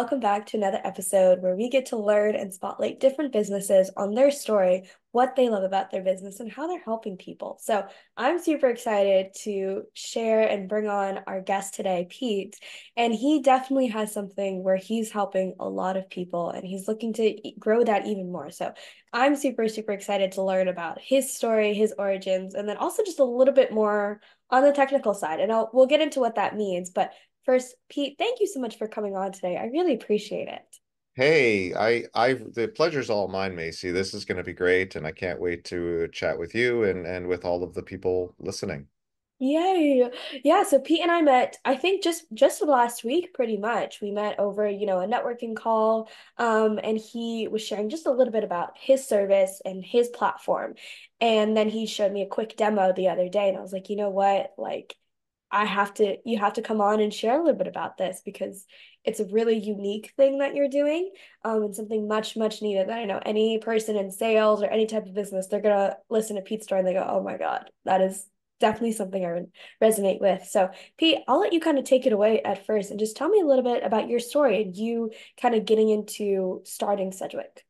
welcome back to another episode where we get to learn and spotlight different businesses on their story, what they love about their business, and how they're helping people. So, I'm super excited to share and bring on our guest today, Pete. And he definitely has something where he's helping a lot of people and he's looking to grow that even more. So, I'm super, super excited to learn about his story, his origins, and then also just a little bit more on the technical side. And we'll get into what that means. But first, Pete, thank you so much for coming on today. I really appreciate it. Hey, the pleasure's all mine, Macy. This is going to be great, and I can't wait to chat with you and with all of the people listening. Yay. Yeah, so Pete and I met, I think just last week pretty much. We met over, a networking call. And he was sharing just a little bit about his service and his platform. And then he showed me a quick demo the other day and I was like, you know what? Like you have to come on and share a little bit about this because it's a really unique thing that you're doing, and something much, much needed that I know any person in sales or any type of business, they're gonna listen to Pete's story and they go, oh my God, that is definitely something I would resonate with. So, Pete, I'll let you kind of take it away at first and just tell me a little bit about your story and you kind of getting into starting Sedwick.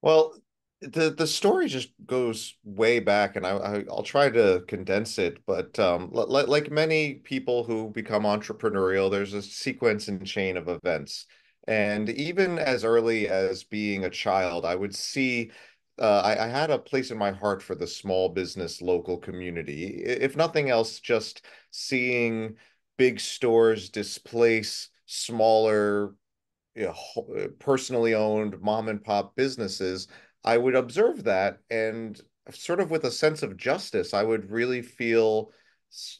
Well, the story just goes way back, and I'll try to condense it. But like many people who become entrepreneurial, there's a sequence and chain of events. And even as early as being a child, I would see. I had a place in my heart for the small business local community. If nothing else, just seeing big stores displace smaller, personally owned mom and pop businesses, I would observe that, and sort of with a sense of justice, I would really feel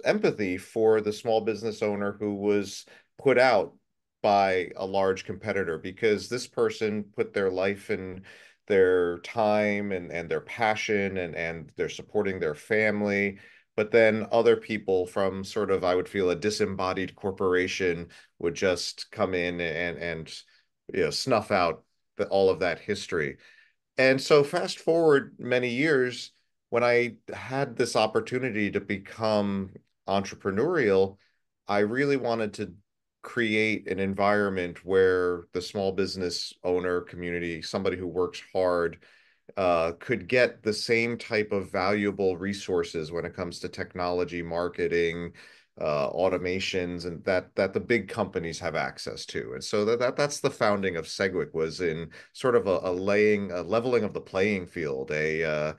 empathy for the small business owner who was put out by a large competitor, because this person put their life and their time and their passion, and they're supporting their family. But then other people from sort of, I would feel, a disembodied corporation would just come in and snuff out all of that history. And so fast forward many years, when I had this opportunity to become entrepreneurial, I really wanted to create an environment where the small business owner community, somebody who works hard, could get the same type of valuable resources when it comes to technology, marketing, automations, and that the big companies have access to. And so that's the founding of Segwick, was in sort of a leveling of the playing field, a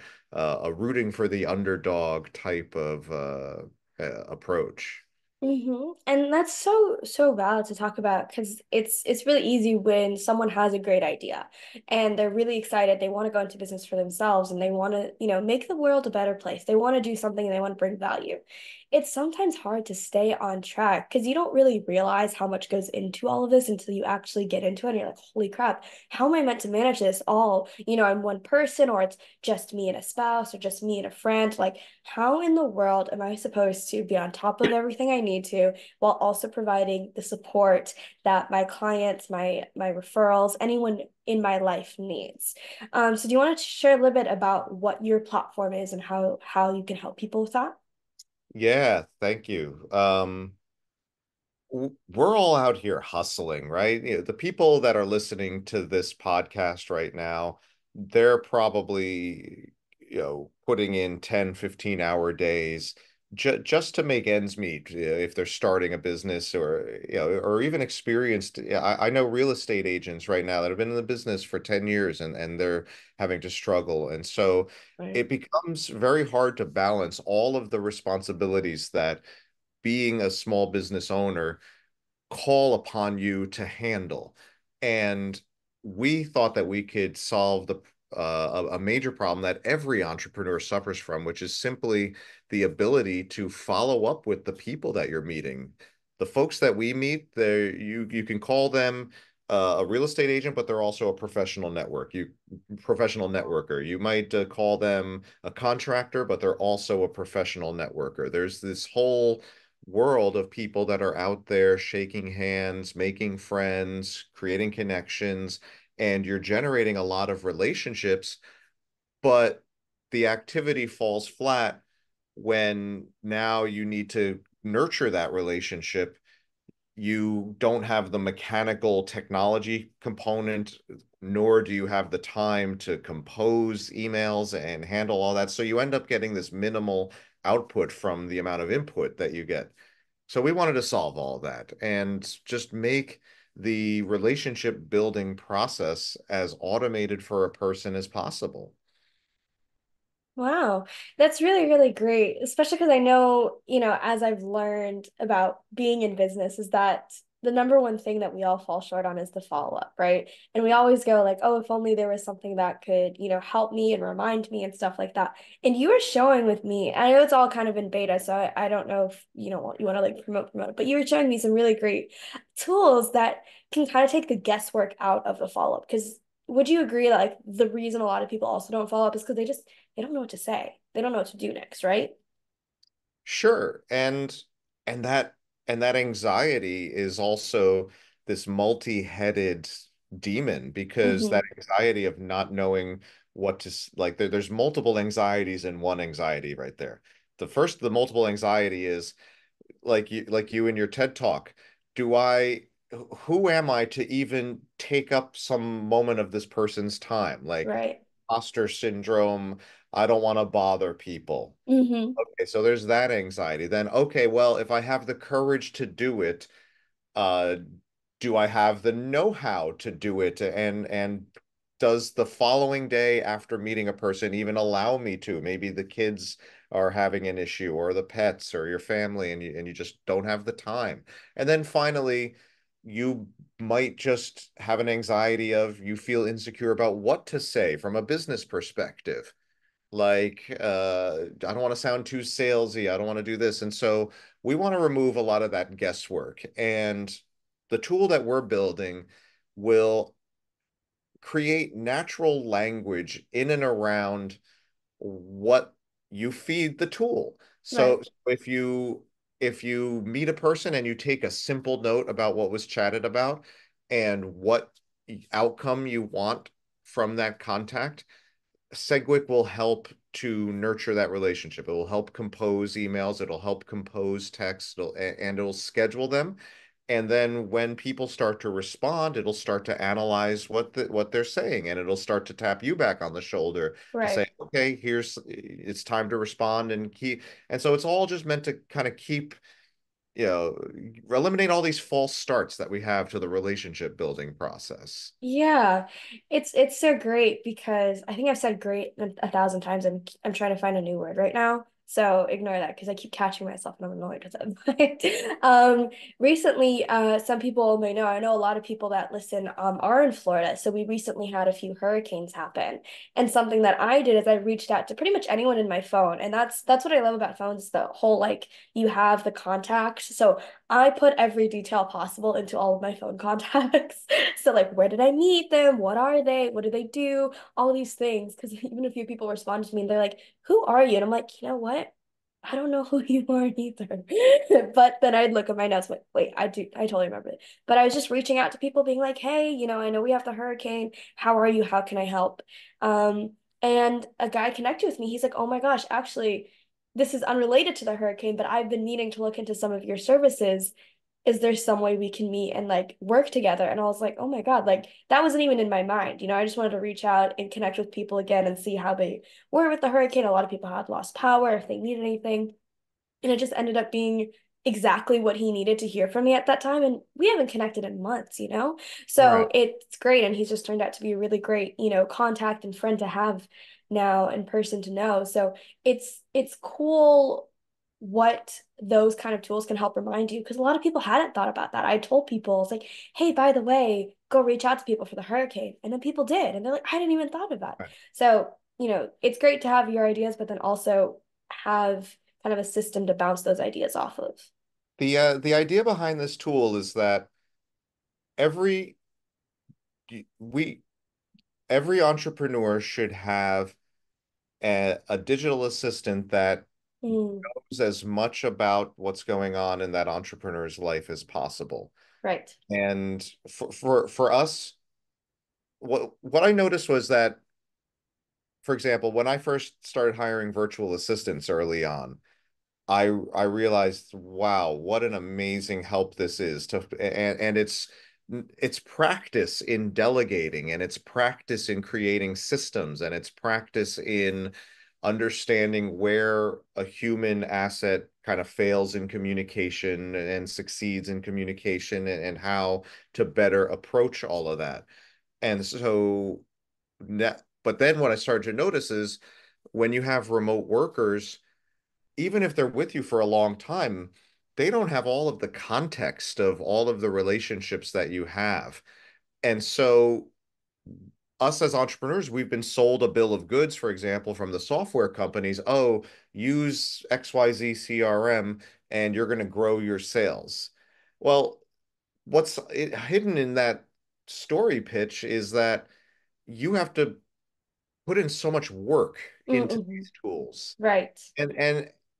rooting for the underdog type of approach. And that's so valid to talk about because it's really easy when someone has a great idea and they're really excited. They want to go into business for themselves and they want to, make the world a better place. They want to do something and they want to bring value. It's sometimes hard to stay on track because you don't really realize how much goes into all of this until you actually get into it and you're like, holy crap, how am I meant to manage this all, I'm one person or it's just me and a spouse or just me and a friend. Like, how in the world am I supposed to be on top of everything I need to while also providing the support that my clients, my referrals, anyone in my life needs? So do you want to share a little bit about what your platform is and how you can help people with that? Yeah, thank you. We're all out here hustling, right? The people that are listening to this podcast right now, they're probably, putting in 10, 15-hour days just to make ends meet, if they're starting a business, or, or even experienced. Yeah, I know real estate agents right now that have been in the business for 10 years, and they're having to struggle. And so Right. it becomes very hard to balance all of the responsibilities that being a small business owner call upon you to handle. And we thought that we could solve a major problem that every entrepreneur suffers from, which is simply the ability to follow up with the people that you're meeting. The folks that we meet, you can call them a real estate agent, but they're also a professional networker. You might call them a contractor, but they're also a professional networker. There's this whole world of people that are out there shaking hands, making friends, creating connections, and you're generating a lot of relationships, but the activity falls flat when now you need to nurture that relationship. you don't have the mechanical technology component, nor do you have the time to compose emails and handle all that. So you end up getting this minimal output from the amount of input that you get. So we wanted to solve all that and just make the relationship building process as automated for a person as possible. Wow, that's really, really great, especially because I know, as I've learned about being in business, is that the number one thing that we all fall short on is the follow-up, right? And we always go like, oh, if only there was something that could, help me and remind me and stuff like that. And you were showing with me, I know it's all kind of in beta, so I don't know if you want to like promote it, but you were showing me some really great tools that can kind of take the guesswork out of the follow-up. Because would you agree that like the reason a lot of people also don't follow up is because they don't know what to say. They don't know what to do next, right? Sure. And that and that anxiety is also this multi-headed demon because Hmm. that anxiety of not knowing what to like there's multiple anxieties in one anxiety right there. The multiple anxiety is like you in your TED talk. Do I who am I to even take up some moment of this person's time? Like Right. imposter syndrome, I don't want to bother people. Hmm. Okay, so there's that anxiety. Then, okay, well, if I have the courage to do it, uh, do I have the know-how to do it? And does the following day after meeting a person even allow me to? Maybe the kids are having an issue, or the pets, or your family, and you just don't have the time. And then finally, you might just have an anxiety of you feel insecure about what to say from a business perspective like I don't want to sound too salesy. I don't want to do this. And so we want to remove a lot of that guesswork. And the tool that we're building will create natural language in and around what you feed the tool. Right. So if you meet a person and you take a simple note about what was chatted about and what outcome you want from that contact, Segwick will help to nurture that relationship. It will help compose emails, it'll help compose text, and it'll schedule them. And then when people start to respond, it'll start to analyze what they're saying, and it'll start to tap you back on the shoulder to say, Right. okay, here's it's time to respond and keep. And so it's all just meant to kind of keep, you know, eliminate all these false starts that we have to the relationship building process. Yeah, it's so great because I think I've said great a thousand times. I'm trying to find a new word right now. So ignore that because I keep catching myself and I'm annoyed with it. But recently, some people may know, I know a lot of people that listen are in Florida. So we recently had a few hurricanes happen. And something that I did is I reached out to pretty much anyone in my phone. And that's what I love about phones, the whole like you have the contact. So I put every detail possible into all of my phone contacts. So like, where did I meet them? What are they? What do they do? All these things. Because even a few people responded to me and they're like, who are you? And I'm like, you know what? I don't know who you are either. But then I'd look at my notes, like, wait, I totally remember it. But I was just reaching out to people being like, hey, I know we have the hurricane. How are you? How can I help? And a guy connected with me. He's like, oh my gosh, actually, this is unrelated to the hurricane, but I've been needing to look into some of your services. Is there some way we can meet and like work together? And I was like, oh my God, like that wasn't even in my mind. I just wanted to reach out and connect with people again and see how they were with the hurricane. A lot of people had lost power, if they needed anything. And it just ended up being exactly what he needed to hear from me at that time. And we haven't connected in months. So Right. it's great. And he's just turned out to be a really great, contact and friend to have now in person to know. So it's cool what those kind of tools can help remind you because a lot of people hadn't thought about that. I told people, it's like, hey, by the way, go reach out to people for the hurricane. And then people did. And they're like, I didn't even thought of that. Right. So, it's great to have your ideas, but then also have kind of a system to bounce those ideas off of. The idea behind this tool is that every we every entrepreneur should have a digital assistant that Mm, knows as much about what's going on in that entrepreneur's life as possible. right. And for us, what I noticed was that, for example, when I first started hiring virtual assistants early on, I realized, wow, what an amazing help this is to and it's practice in delegating and it's practice in creating systems and it's practice in understanding where a human asset kind of fails in communication and succeeds in communication and how to better approach all of that. And so but then what I started to notice is when you have remote workers, even if they're with you for a long time, they don't have all of the context of all of the relationships that you have. And so, us as entrepreneurs, we've been sold a bill of goods, for example, from the software companies. Oh, use XYZ CRM and you're going to grow your sales. Well, hidden in that story pitch is that you have to put in so much work into Mm-hmm. these tools. Right.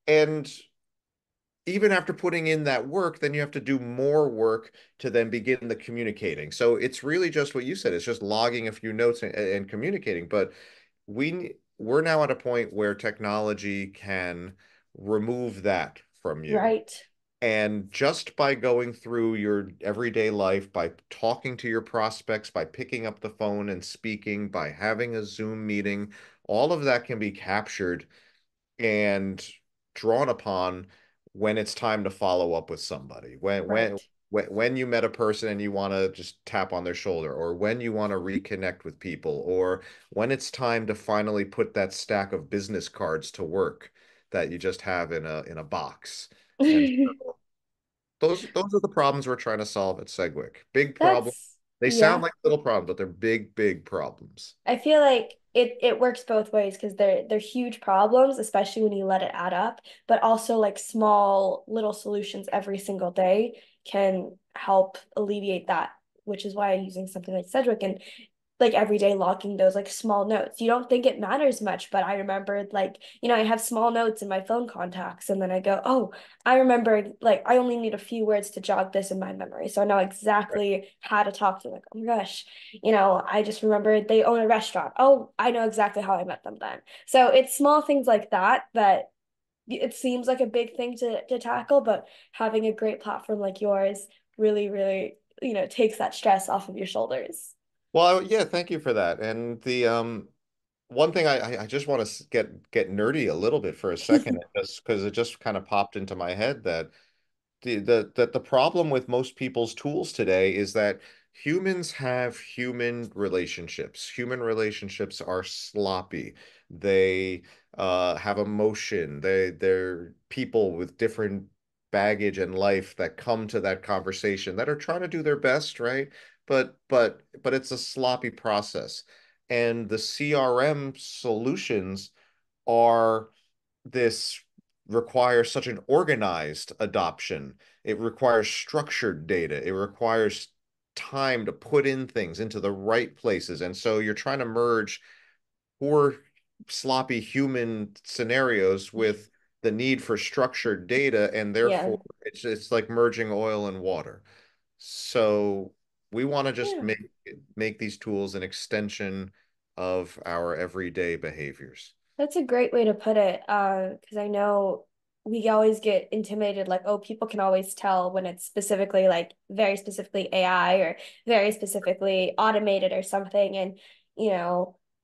And even after putting in that work, then you have to do more work to then begin the communicating. So it's really just what you said. It's just logging a few notes and communicating. But we're now at a point where technology can remove that from you. Right. And just by going through your everyday life, by talking to your prospects, by picking up the phone and speaking, by having a Zoom meeting, all of that can be captured and drawn upon when it's time to follow up with somebody. Right. When you met a person and you want to just tap on their shoulder, or when you want to reconnect with people, or when it's time to finally put that stack of business cards to work that you just have in a box. And those are the problems we're trying to solve at Segwick. Big problem. They sound Yeah. like little problems, but they're big, big problems. I feel like it works both ways because they're huge problems, especially when you let it add up, but also like small little solutions every single day can help alleviate that, which is why I'm using something like Sedwick and like every day logging those like small notes. You don't think it matters much, but I remembered like, I have small notes in my phone contacts and then I go, oh, I remembered like I only need a few words to jog this in my memory. So I know Right. exactly how to talk to them. Like, oh my gosh, I just remembered they own a restaurant. Oh, I know exactly how I met them then. So it's small things like that that it seems like a big thing to tackle, but having a great platform like yours really, really, takes that stress off of your shoulders. Well, yeah, thank you for that. And the one thing I just want to get nerdy a little bit for a second, just because it just kind of popped into my head that the problem with most people's tools today is that humans have human relationships. Human relationships are sloppy. They have emotion. They're people with different baggage and life that come to that conversation that are trying to do their best, right? But it's a sloppy process. And the CRM solutions are this requires such an organized adoption. It requires structured data. It requires time to put in things into the right places. And so you're trying to merge poor, sloppy human scenarios with the need for structured data, and Yeah. therefore it's like merging oil and water. So we want to just Yeah. make these tools an extension of our everyday behaviors. That's a great way to put it. Because I know we always get intimidated, like, oh, people can always tell when it's specifically like very specifically AI or very specifically automated or something. And,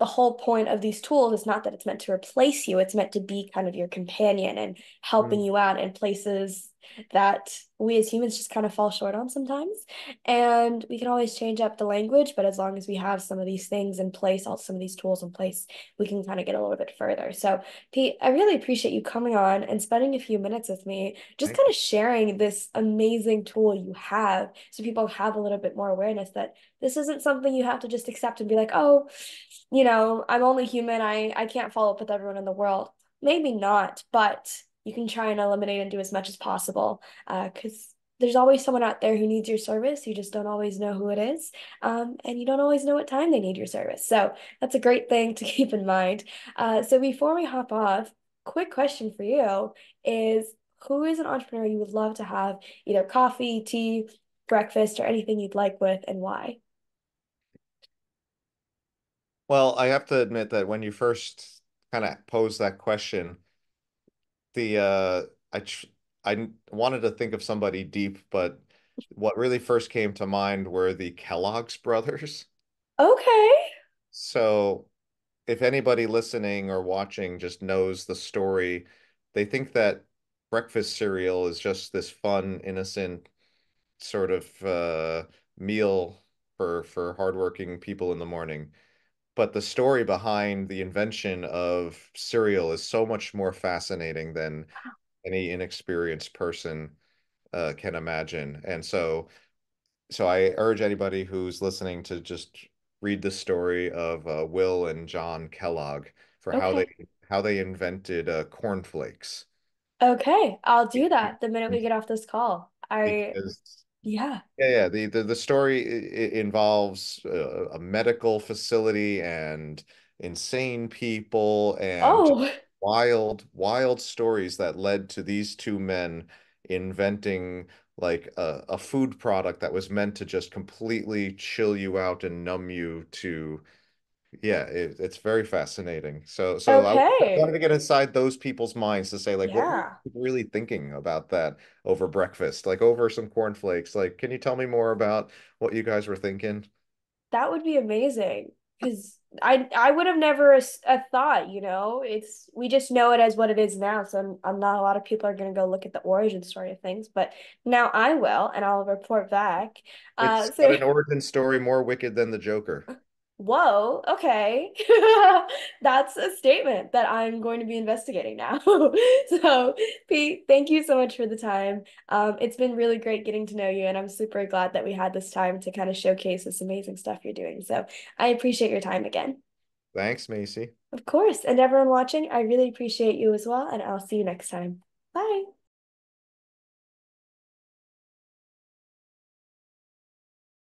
the whole point of these tools is not that it's meant to replace you, it's meant to be kind of your companion and helping Mm. you out in places that we as humans just kind of fall short on sometimes. And we can always change up the language, but as long as we have some of these things in place, all some of these tools in place, we can kind of get a little bit further. So, Pete, I really appreciate you coming on and spending a few minutes with me, just Thank kind you. of sharing this amazing tool you have so people have a little bit more awareness that this isn't something you have to just accept and be like, oh, I'm only human. I can't follow up with everyone in the world. Maybe not, but you can try and eliminate and do as much as possible. Because there's always someone out there who needs your service. You just don't always know who it is. And you don't always know what time they need your service. So that's a great thing to keep in mind. So before we hop off, quick question for you is who is an entrepreneur you would love to have either coffee, tea, breakfast, or anything you'd like with, and why? Well, I have to admit that when you first kind of posed that question, the I tr I wanted to think of somebody deep, but what really first came to mind were the Kellogg's brothers. Okay. So if anybody listening or watching just knows the story, they think that breakfast cereal is just this fun, innocent sort of meal for hardworking people in the morning. But the story behind the invention of cereal is so much more fascinating than any inexperienced person can imagine. And so I urge anybody who's listening to just read the story of Will and John Kellogg for Okay. how they invented cornflakes. Okay. I'll do that the minute we get off this call. Because Yeah. yeah, the story involves a medical facility and insane people and just Oh, wild stories that led to these two men inventing like a food product that was meant to just completely chill you out and numb you to yeah, it's very fascinating. So I wanted okay. to get inside those people's minds to say, like, what were Yeah. you really thinking about that over breakfast, like over some cornflakes? Like, can you tell me more about what you guys were thinking? That would be amazing because I would have never thought, it's we just know it as what it is now. So I'm not a lot of people are going to go look at the origin story of things, but now I will, and I'll report back. It's got So an origin story more wicked than the Joker. whoa, okay. That's a statement that I'm going to be investigating now. So, Pete, thank you so much for the time. It's been really great getting to know you, and I'm super glad that we had this time to kind of showcase this amazing stuff you're doing. So, I appreciate your time again. Thanks, Macy. Of course. And everyone watching, I really appreciate you as well, and I'll see you next time. Bye.